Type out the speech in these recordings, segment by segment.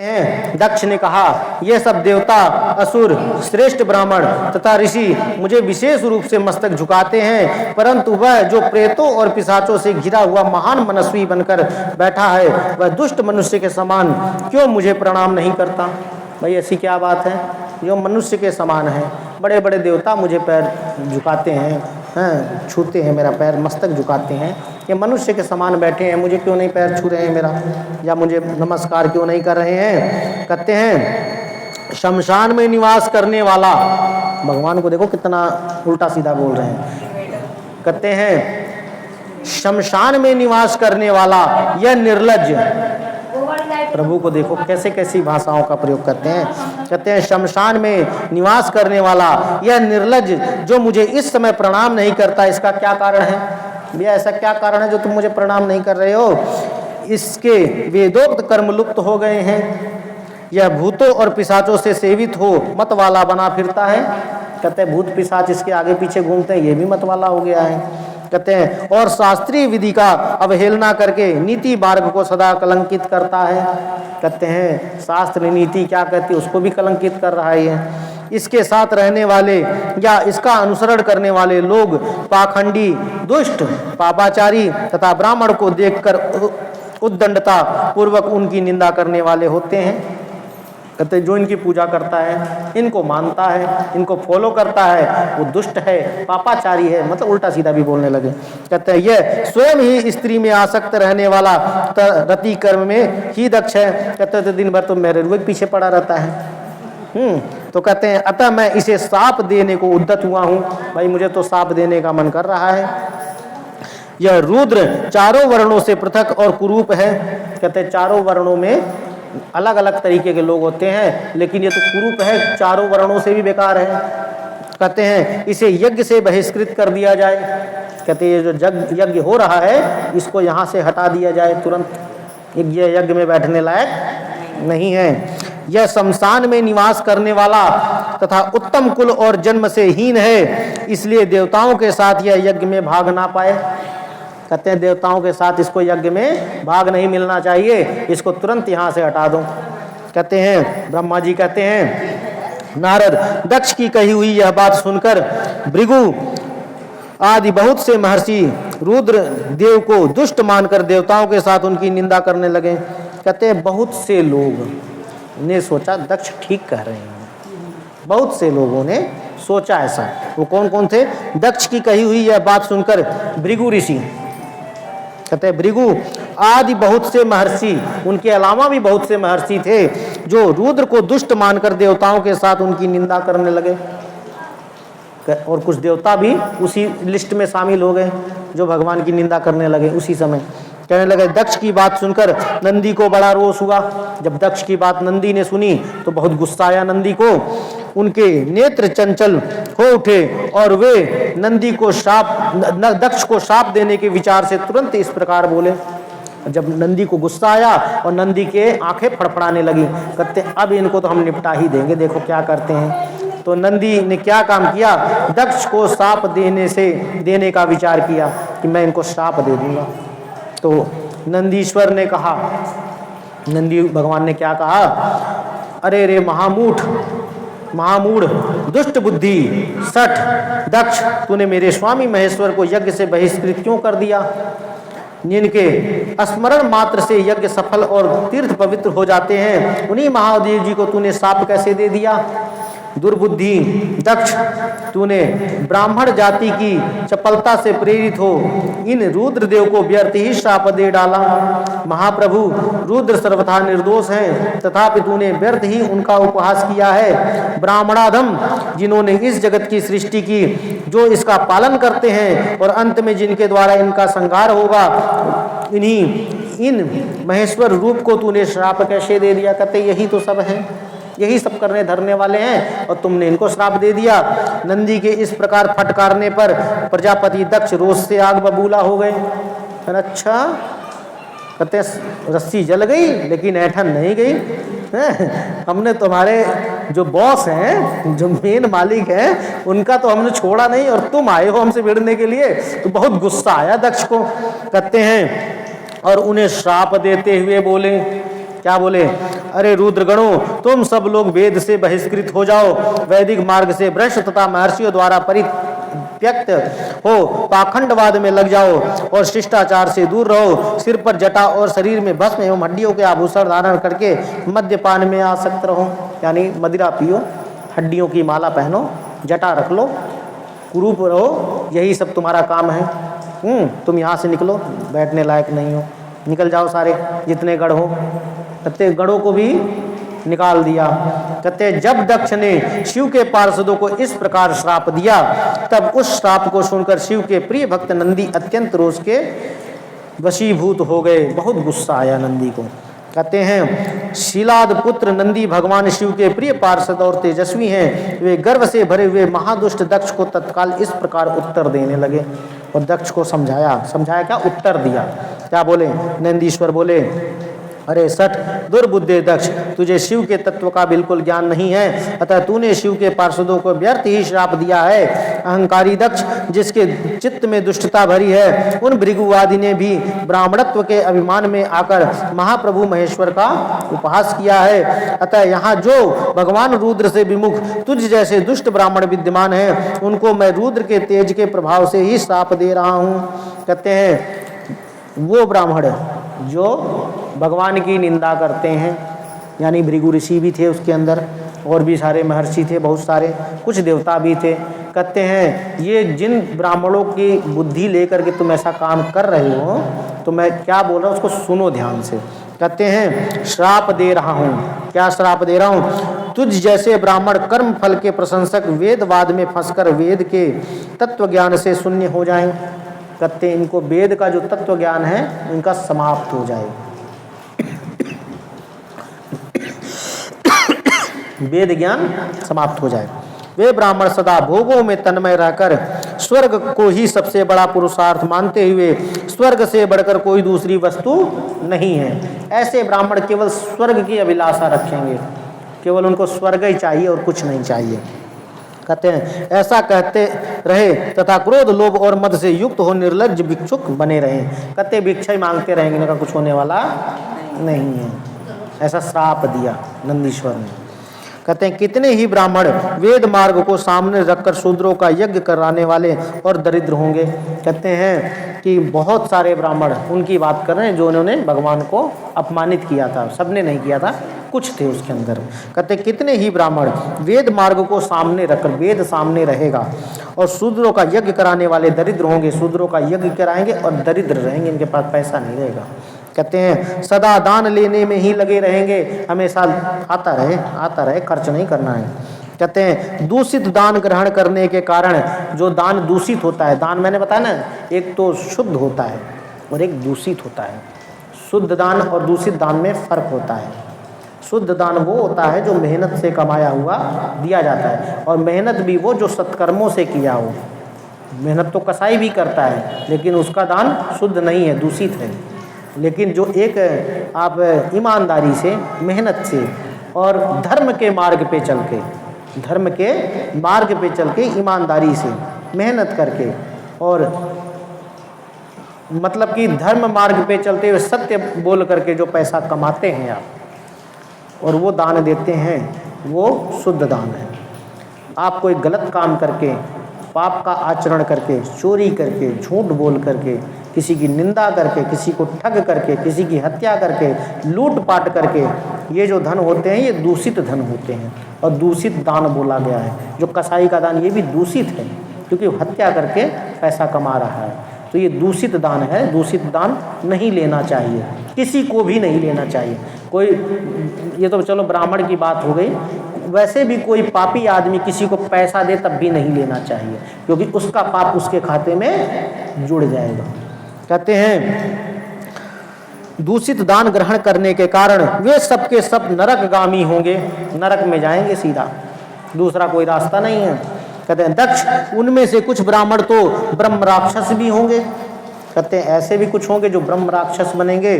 हैं। दक्ष ने कहा, ये सब देवता, असुर, श्रेष्ठ ब्राह्मण तथा ऋषि मुझे विशेष रूप से मस्तक झुकाते हैं, परंतु वह जो प्रेतों और पिशाचों से घिरा हुआ महान मनस्वी बनकर बैठा है, वह दुष्ट मनुष्य के समान क्यों मुझे प्रणाम नहीं करता। भाई ऐसी क्या बात है, जो मनुष्य के समान है, बड़े बड़े देवता मुझे पैर झुकाते हैं, छूते हैं, मेरा पैर मस्तक झुकाते हैं, ये मनुष्य के समान बैठे हैं, मुझे क्यों नहीं पैर छू रहे हैं मेरा, या मुझे नमस्कार क्यों नहीं कर रहे हैं। कहते हैं शमशान में निवास करने वाला, भगवान को देखो कितना उल्टा सीधा बोल रहे हैं। कहते हैं शमशान में निवास करने वाला यह निर्लज्ज, प्रभु को देखो कैसे कैसी भाषाओं का प्रयोग करते हैं। कहते हैं शमशान में निवास करने वाला यह निर्लज्ज जो मुझे इस समय प्रणाम नहीं करता, इसका क्या कारण है भैया, ऐसा क्या कारण है जो तुम मुझे प्रणाम नहीं कर रहे हो। इसके वेदोक्त कर्म लुप्त हो गए हैं, यह भूतों और पिशाचों से सेवित हो मत वाला बना फिरता है। कहते हैं भूत पिशाच इसके आगे पीछे घूमते हैं, ये भी मत वाला हो गया है। कहते हैं और शास्त्रीय विधि का अवहेलना करके नीति मार्ग को सदा कलंकित करता है। कहते हैं शास्त्र नीति क्या कहती है उसको भी कलंकित कर रहा है। इसके साथ रहने वाले या इसका अनुसरण करने वाले लोग पाखंडी, दुष्ट, पापाचारी तथा ब्राह्मण को देखकर उद्दंडता पूर्वक उनकी निंदा करने वाले होते हैं। कहते जो इनकी पूजा करता है, इनको मानता है, इनको फॉलो करता है, वो दुष्ट है, पापाचारी है, मतलब उल्टा सीधा भी बोलने लगे। कहते हैं यह स्वयं ही स्त्री में आसक्त रहने वाला रति कर्म में ही दक्ष है। कहते हैं दिन भर तो मेरे रुए पीछे पड़ा रहता है। तो कहते हैं अतः मैं इसे साप देने को उद्यत हुआ हूँ। भाई मुझे तो साप देने का मन कर रहा है। यह रुद्र चारों वर्णों से पृथक और कुरूप है। कहते हैं चारों वर्णों में अलग अलग तरीके के लोग होते हैं, लेकिन ये तो कुरूप है, चारों वर्णों से भी बेकार है। कहते हैं इसे यज्ञ से बहिष्कृत कर दिया जाए। कहते हैं ये जो यज्ञ हो रहा है इसको यहाँ से हटा दिया जाए तुरंत, ये यज्ञ में बैठने लायक नहीं है। यह शमशान में निवास करने वाला तथा उत्तम कुल और जन्म से हीन है, इसलिए देवताओं के साथ यह यज्ञ में भाग ना पाए। कहते हैं देवताओं के साथ इसको यज्ञ में भाग नहीं मिलना चाहिए, इसको तुरंत यहाँ से हटा दो। कहते हैं ब्रह्मा जी कहते हैं नारद दक्ष की कही हुई यह बात सुनकर भृगु आदि बहुत से महर्षि रुद्र देव को दुष्ट मानकर देवताओं के साथ उनकी निंदा करने लगे। कहते हैं बहुत से लोग ने सोचा दक्ष ठीक कह रहे हैं, बहुत से लोगों ने सोचा ऐसा। वो कौन कौन थे? दक्ष की कही हुई यह बात सुनकर भृगु ऋषि, कहते हैं भृगु आदि बहुत से महर्षि, उनके अलावा भी बहुत से महर्षि थे जो रुद्र को दुष्ट मानकर देवताओं के साथ उनकी निंदा करने लगे। और कुछ देवता भी उसी लिस्ट में शामिल हो गए जो भगवान की निंदा करने लगे। उसी समय कहने लगे दक्ष की बात सुनकर नंदी को बड़ा रोष हुआ। जब दक्ष की बात नंदी ने सुनी तो बहुत गुस्सा आया नंदी को। उनके नेत्र चंचल हो उठे और वे नंदी को दक्ष को शाप देने के विचार से तुरंत इस प्रकार बोले। जब नंदी को गुस्सा आया और नंदी के आंखें फड़फड़ाने लगी, कहते अब इनको तो हम निपटा ही देंगे, देखो क्या करते हैं। तो नंदी ने क्या काम किया, दक्ष को शाप देने का विचार किया कि मैं इनको शाप दे दूंगा। तो नंदीश्वर ने कहा, नंदी भगवान ने क्या कहा, अरे रे महामूढ़ दुष्ट बुद्धि सठ दक्ष, तूने मेरे स्वामी महेश्वर को यज्ञ से बहिष्कृत क्यों कर दिया। जिनके स्मरण मात्र से यज्ञ सफल और तीर्थ पवित्र हो जाते हैं, उन्हीं महादेव जी को तूने शाप कैसे दे दिया। दुर्बुद्धि दक्ष, तूने ब्राह्मण जाति की चपलता से प्रेरित हो इन रुद्रदेव को व्यर्थ ही शाप दे डाला। महाप्रभु रुद्र सर्वथा निर्दोष हैं, तथापि तूने व्यर्थ ही उनका उपहास किया है। ब्राह्मणाधम जिन्होंने इस जगत की सृष्टि की, जो इसका पालन करते हैं और अंत में जिनके द्वारा इनका संहार होगा, इन महेश्वर रूप को तूने श्राप कैसे दे दिया। कहते यही तो सब है, यही सब करने धरने वाले हैं और तुमने इनको श्राप दे दिया। नंदी के इस प्रकार फटकारने पर प्रजापति दक्ष रोष से आग बबूला हो गए। अच्छा, कहते रस्सी जल गई लेकिन ऐठन नहीं गई। हमने तुम्हारे जो बॉस हैं, जो मेन मालिक हैं, उनका तो हमने छोड़ा नहीं और तुम आए हो हमसे भिड़ने के लिए। तो बहुत गुस्सा आया दक्ष को। कहते हैं और उन्हें श्राप देते हुए बोले, क्या बोले? अरे रुद्रगणों, तुम सब लोग वेद से बहिष्कृत हो जाओ, वैदिक मार्ग से भ्रष्ट तथा महर्षियों द्वारा परित्यक्त हो पाखंडवाद में लग जाओ और शिष्टाचार से दूर रहो। सिर पर जटा और शरीर में भस्म एवं हड्डियों के आभूषण धारण करके मद्यपान में आसक्त रहो, यानी मदिरा पियो, हड्डियों की माला पहनो, जटा रख लो, कुरूप रहो, यही सब तुम्हारा काम है। तुम यहाँ से निकलो, बैठने लायक नहीं हो, निकल जाओ सारे जितने गढ़ हो। कहते गढ़ों को भी निकाल दिया। कहते जब दक्ष ने शिव के पार्षदों को इस प्रकार श्राप दिया, तब उस श्राप को सुनकर शिव के प्रिय भक्त नंदी अत्यंत रोष के वशीभूत हो गए। बहुत गुस्सा आया नंदी को। कहते हैं शीलाद पुत्र नंदी भगवान शिव के प्रिय पार्षद और तेजस्वी हैं। वे गर्व से भरे हुए महादुष्ट दक्ष को तत्काल इस प्रकार उत्तर देने लगे। और दक्ष को समझाया क्या? उत्तर दिया। क्या बोले? नंदीश्वर बोले, अरे सठ दुर्बुद्धे दक्ष, तुझे शिव के तत्व का बिल्कुल ज्ञान नहीं है, अतः तूने शिव के पार्षदों को व्यर्थ ही श्राप दिया है। अहंकारी दक्ष, जिसके चित्त में दुष्टता भरी है, उन भृगुवादी ने भी ब्राह्मणत्व के अभिमान में आकर महाप्रभु महेश्वर का उपहास किया है। अतः यहाँ जो भगवान रुद्र से विमुख तुझ जैसे दुष्ट ब्राह्मण विद्यमान है, उनको मैं रुद्र के तेज के प्रभाव से ही श्राप दे रहा हूँ। कहते हैं वो ब्राह्मण जो भगवान की निंदा करते हैं, यानी भृगु ऋषि भी थे उसके अंदर, और भी सारे महर्षि थे, बहुत सारे, कुछ देवता भी थे। कहते हैं ये जिन ब्राह्मणों की बुद्धि लेकर के तुम ऐसा काम कर रहे हो, तो मैं क्या बोल रहा हूँ उसको सुनो ध्यान से। कहते हैं श्राप दे रहा हूँ। क्या श्राप दे रहा हूँ? तुझ जैसे ब्राह्मण कर्म फल के प्रशंसक वेदवाद में फंसकर वेद के तत्व ज्ञान से शून्य हो जाएं। कहते हैं इनको वेद का जो तत्व ज्ञान है इनका समाप्त हो जाए। वेद ज्ञान समाप्त हो जाए। वे ब्राह्मण सदा भोगों में तन्मय रहकर स्वर्ग को ही सबसे बड़ा पुरुषार्थ मानते हुए स्वर्ग से बढ़कर कोई दूसरी वस्तु नहीं है, ऐसे ब्राह्मण केवल स्वर्ग की अभिलाषा रखेंगे, केवल उनको स्वर्ग ही चाहिए और कुछ नहीं चाहिए। कहते हैं ऐसा कहते रहे तथा क्रोध लोभ और मद से युक्त हो निर्लज्ज भिक्षुक बने रहे। कहते भिक्षा ही मांगते रहेंगे, इनका कुछ होने वाला नहीं है। ऐसा श्राप दिया नंदीश्वर ने। कहते हैं कितने ही ब्राह्मण वेद मार्ग को सामने रखकर शूद्रों का यज्ञ कराने वाले और दरिद्र होंगे। कहते हैं कि बहुत सारे ब्राह्मण उनकी बात कर रहे हैं जो उन्होंने भगवान को अपमानित किया था, सबने नहीं किया था, कुछ थे उसके अंदर। कहते कितने ही ब्राह्मण वेद मार्ग को सामने रखकर, वेद सामने रहेगा, और शूद्रों का यज्ञ कराने वाले दरिद्र होंगे, शूद्रों का यज्ञ कराएंगे और दरिद्र रहेंगे, इनके पास पैसा नहीं रहेगा। कहते हैं सदा दान लेने में ही लगे रहेंगे, हमेशा आता रहे, खर्च नहीं करना है। कहते हैं दूषित दान ग्रहण करने के कारण जो दान दूषित होता है, दान मैंने बताया ना, एक तो शुद्ध होता है और एक दूषित होता है। शुद्ध दान और दूषित दान में फर्क होता है। शुद्ध दान वो होता है जो मेहनत से कमाया हुआ दिया जाता है, और मेहनत भी वो जो सत्कर्मों से किया हो। मेहनत तो कसाई भी करता है, लेकिन उसका दान शुद्ध नहीं है, दूषित है। लेकिन जो एक आप ईमानदारी से, मेहनत से और धर्म के मार्ग पे चल के, ईमानदारी से मेहनत करके, और मतलब कि धर्म मार्ग पे चलते हुए सत्य बोल करके जो पैसा कमाते हैं आप और वो दान देते हैं, वो शुद्ध दान है। आप कोई गलत काम करके, पाप का आचरण करके, चोरी करके, झूठ बोल करके, किसी की निंदा करके, किसी को ठग करके, किसी की हत्या करके, लूट-पाट करके, ये जो धन होते हैं ये दूषित धन होते हैं, और दूषित दान बोला गया है। जो कसाई का दान ये भी दूषित है, क्योंकि हत्या करके पैसा कमा रहा है, तो ये दूषित दान है। दूषित दान नहीं लेना चाहिए, किसी को भी नहीं लेना चाहिए। कोई, ये तो चलो ब्राह्मण की बात हो गई, वैसे भी कोई पापी आदमी किसी को पैसा दे तब भी नहीं लेना चाहिए, क्योंकि उसका पाप उसके खाते में जुड़ जाएगा। कहते हैं दूषित दान ग्रहण करने के कारण वे सब के सब नरकगामी होंगे, नरक में जाएंगे सीधा, दूसरा कोई रास्ता नहीं है। कहते हैं दक्ष, उनमें से कुछ ब्राह्मण तो ब्रह्म राक्षस भी होंगे। कहते हैं ऐसे भी कुछ होंगे जो ब्रह्म राक्षस बनेंगे।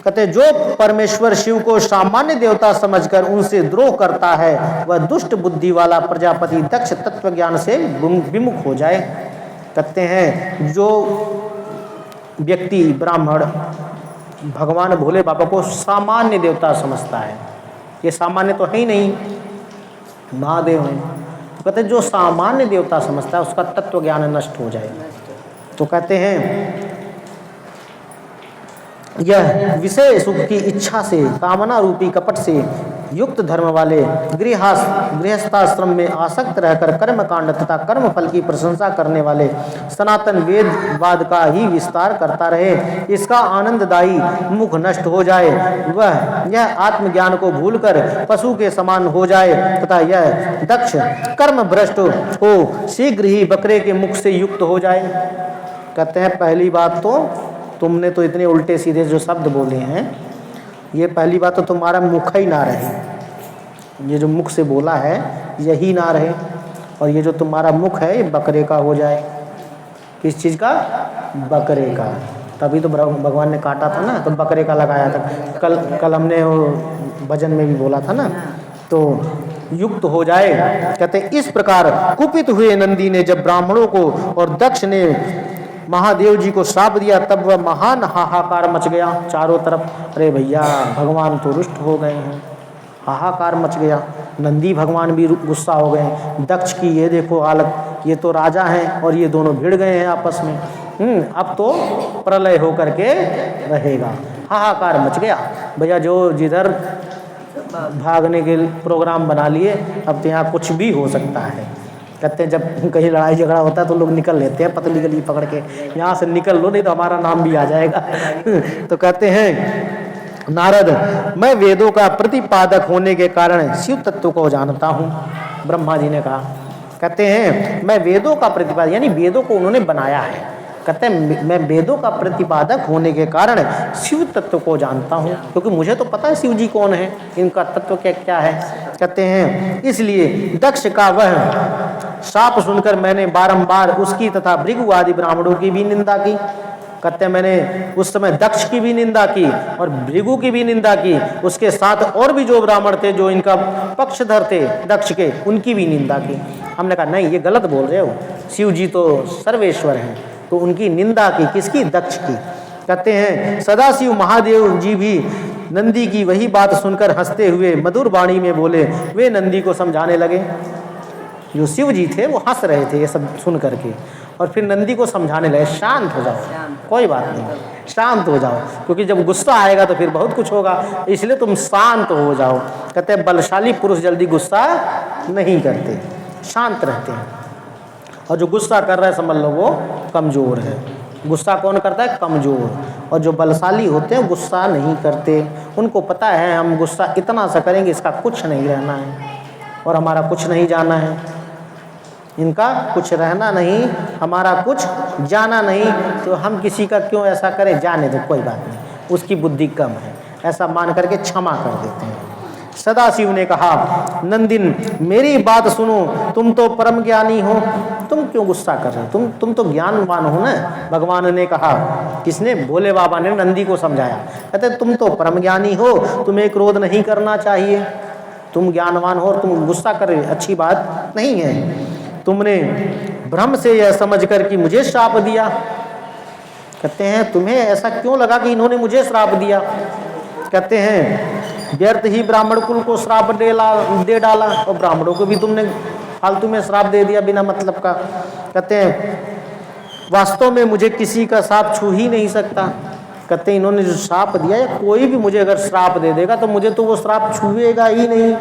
कहते हैं जो परमेश्वर शिव को सामान्य देवता समझकर उनसे द्रोह करता है, वह दुष्ट बुद्धि वाला प्रजापति दक्ष तत्व ज्ञान से विमुख हो जाए। कहते हैं जो व्यक्ति ब्राह्मण भगवान भोले बाबा को सामान्य देवता समझता है। ये सामान्य तो है ही नहीं, महादेव हैं। तो कहते हैं जो सामान्य देवता समझता है उसका तत्व ज्ञान नष्ट हो जाएगा। तो कहते हैं यह विषय सुख की इच्छा से, कामना रूपी कपट से युक्त धर्म वाले गृहस्थाश्रम में आसक्त रहकर कर्म कांड तथा कर्म फल की प्रशंसा करने वाले सनातन वेदवाद का ही विस्तार करता रहे, इसका आनंददायी मुख नष्ट हो जाए, वह यह आत्मज्ञान को भूलकर पशु के समान हो जाए तथा यह दक्ष कर्म भ्रष्ट हो शीघ्र ही बकरे के मुख से युक्त हो जाए। कहते हैं पहली बात तो तुमने तो इतने उल्टे सीधे जो शब्द बोले हैं, ये पहली बात तो तुम्हारा मुख ही ना रहे, ये जो मुख से बोला है यही ना रहे, और ये जो तुम्हारा मुख है ये बकरे का हो जाए। किस चीज़ का? बकरे का। तभी तो भगवान ने काटा था ना, तो बकरे का लगाया था। कल हमने वो भजन में भी बोला था ना, तो युक्त हो जाए। कहते इस प्रकार कुपित हुए नंदी ने जब ब्राह्मणों को और दक्ष ने महादेव जी को श्राप दिया, तब वह महान हाहाकार मच गया चारों तरफ। अरे भैया भगवान तो रुष्ट हो गए हैं, हाहाकार मच गया। नंदी भगवान भी गुस्सा हो गए, दक्ष की ये देखो हालत, ये तो राजा हैं और ये दोनों भिड़ गए हैं आपस में। अब तो प्रलय होकर के रहेगा। हाहाकार मच गया भैया, जो जिधर भागने के प्रोग्राम बना लिए, अब तो यहाँ कुछ भी हो सकता है। कहते हैं जब कहीं लड़ाई झगड़ा होता है तो लोग निकल लेते हैं पतली गली पकड़ के, यहाँ से निकल लो नहीं तो हमारा नाम भी आ जाएगा। तो कहते हैं नारद, मैं वेदों का प्रतिपादक होने के कारण शिव तत्व को जानता हूँ। ब्रह्मा जी ने कहा, कहते हैं मैं वेदों का प्रतिपादक, यानी वेदों को उन्होंने बनाया है। कहते हैं मैं वेदों का प्रतिपादक होने के कारण शिव तत्व को जानता हूँ, क्योंकि मुझे तो पता है शिव जी कौन है, इनका तत्व क्या क्या है। कहते हैं इसलिए दक्ष का वह श्राप सुनकर मैंने बारंबार उसकी तथा भृगु आदि ब्राह्मणों की भी निंदा की। कहते हैं मैंने उस समय दक्ष की भी निंदा की और भृगु की भी निंदा की, उसके साथ और भी जो ब्राह्मण थे जो इनका पक्षधर थे दक्ष के, उनकी भी निंदा की। हमने कहा नहीं, ये गलत बोल रहे हो, शिव जी तो सर्वेश्वर हैं। तो उनकी निंदा की, किसकी? दक्ष की। कहते हैं सदाशिव महादेव जी भी नंदी की वही बात सुनकर हंसते हुए मधुर वाणी में बोले। वे नंदी को समझाने लगे, जो शिव जी थे वो हंस रहे थे ये सब सुन करके, और फिर नंदी को समझाने लगे शांत हो जाओ, कोई बात नहीं, शांत हो जाओ, क्योंकि जब गुस्सा आएगा तो फिर बहुत कुछ होगा, इसलिए तुम शांत हो जाओ। कहते हैं बलशाली पुरुष जल्दी गुस्सा नहीं करते, शांत रहते हैं, और जो गुस्सा कर रहा है समझ लो वो कमज़ोर है। गुस्सा कौन करता है? कमज़ोर। और जो बलशाली होते हैं गुस्सा नहीं करते, उनको पता है हम गुस्सा इतना सा करेंगे इसका कुछ नहीं रहना है और हमारा कुछ नहीं जाना है, इनका कुछ रहना नहीं, हमारा कुछ जाना नहीं, तो हम किसी का क्यों ऐसा करें, जाने दो कोई बात नहीं, उसकी बुद्धि कम है, ऐसा मान करके क्षमा कर देते हैं। सदाशिव ने कहा नंदिन मेरी बात सुनो, तुम तो परम ज्ञानी हो, तुम क्यों गुस्सा कर रहे हो, तुम तो ज्ञानवान हो ना। भगवान ने कहा, किसने? भोले बाबा ने नंदी को समझाया। कहते तुम तो परम ज्ञानी हो, तुम्हें क्रोध नहीं करना चाहिए, तुम ज्ञानवान हो और तुम गुस्सा कर रहे, अच्छी बात नहीं है। तुमने भ्रम से यह समझकर कि मुझे श्राप दिया। कहते हैं तुम्हें ऐसा क्यों लगा कि इन्होंने मुझे श्राप दिया? कहते हैं व्यर्थ ही ब्राह्मण कुल को श्राप दे डाला, और ब्राह्मणों को भी तुमने फालतू में श्राप दे दिया बिना मतलब का। कहते हैं वास्तव में मुझे किसी का श्राप छू ही नहीं सकता। कहते हैं इन्होंने जो श्राप दिया, या कोई भी मुझे अगर श्राप दे देगा तो मुझे तो वो श्राप छुएगा ही नहीं,